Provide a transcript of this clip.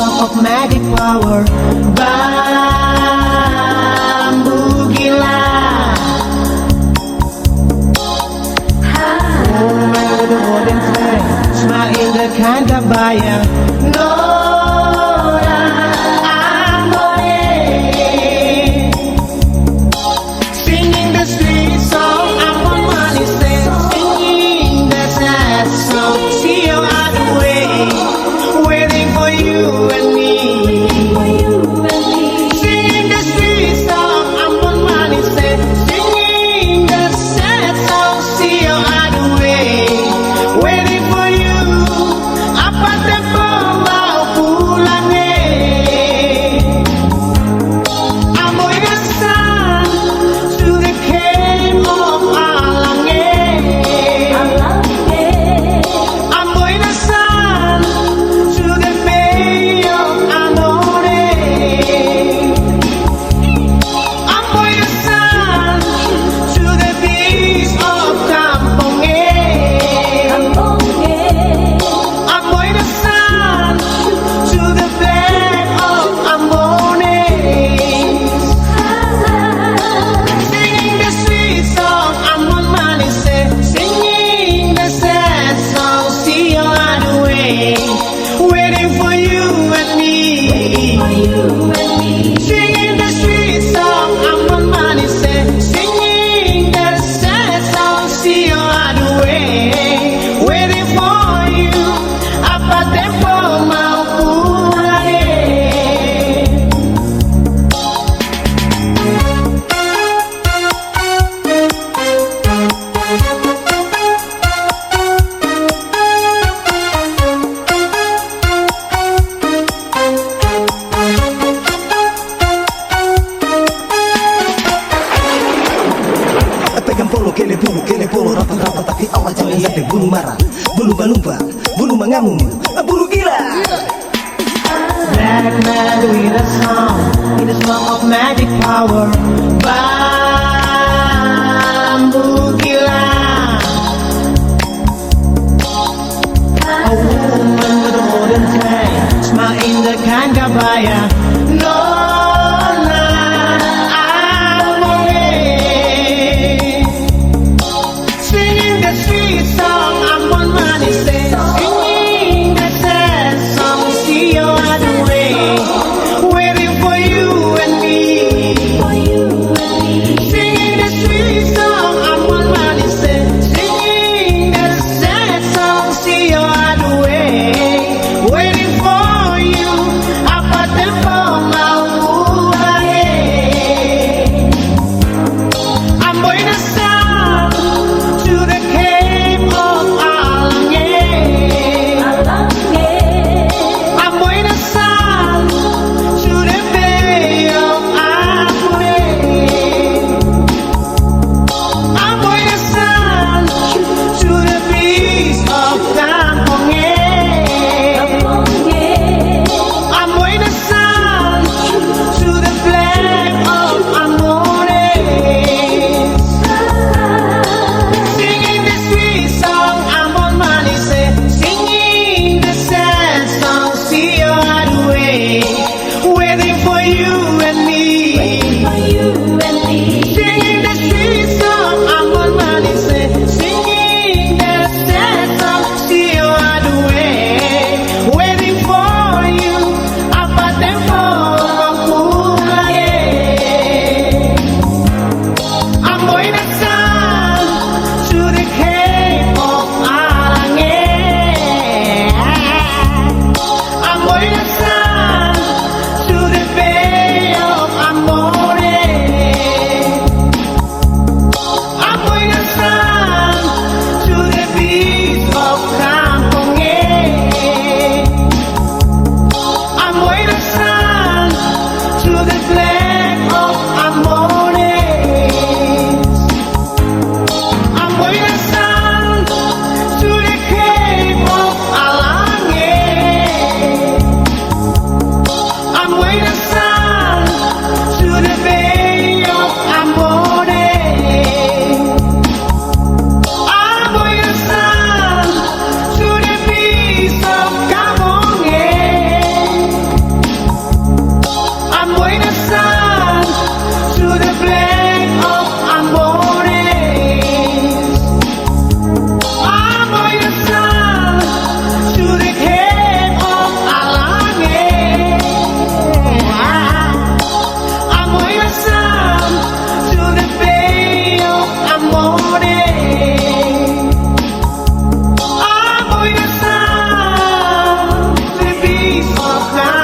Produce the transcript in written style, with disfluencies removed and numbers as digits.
song of magic power. Bambu gila. Woman with a golden flame, smile the kind of buyer. Nora Amore, singing the sweet song. I'm on money, singing the sad song. See you on the way, waiting for you and me. Singing the sweet song. I'm on money, singing the sad song. See you on the way, waiting for you. Apa tempo mau pulang Amboy the sun to the cave of Alange. Amboy the sun to the bay of Amore. Amboy the sun to the beach of Kamponge. Amboy the sun to the flag of Ambone. Singing the sweet song, I'm on money, singing the sad song. See you on the way, waiting for you and me. Singing the sweet song, I'm on money, singing the sad song. See you on the way, waiting for you. Apa tempo mau pulang Pegang polo, kele polo, rapat-rapat tapi awal jangan lihat deh bulu marah, bulu balumba, bulu mengamuk, bulu gila. Black man with a song, in the song of magic power. Bambu gila. A woman with a golden flame, smile in the kind of buyer. Nona Amore, singing the sweet song. I'm on money, singing the sad song. See you on the way, waiting for you and me. Singing the sweet song. I'm on money, singing the sad song. See you on the way, waiting for you. Apa tempo mau pulang Amboy the sun to the cave of Alange. Amboy the sun to the bay of Amore. Amboy the sun to the beach of Kamponge. Amboy the sun to the flag of Amore. Singing the sweet song, I'm on money, singing the sad song. See you on the way, waiting for you and me. Singing the sweet song, I'm on money, singing the sad song. See you on the way, waiting for you. Apa tempo mau pulang Amboy the sun to the cave of Alange. Amboy the sun maafkan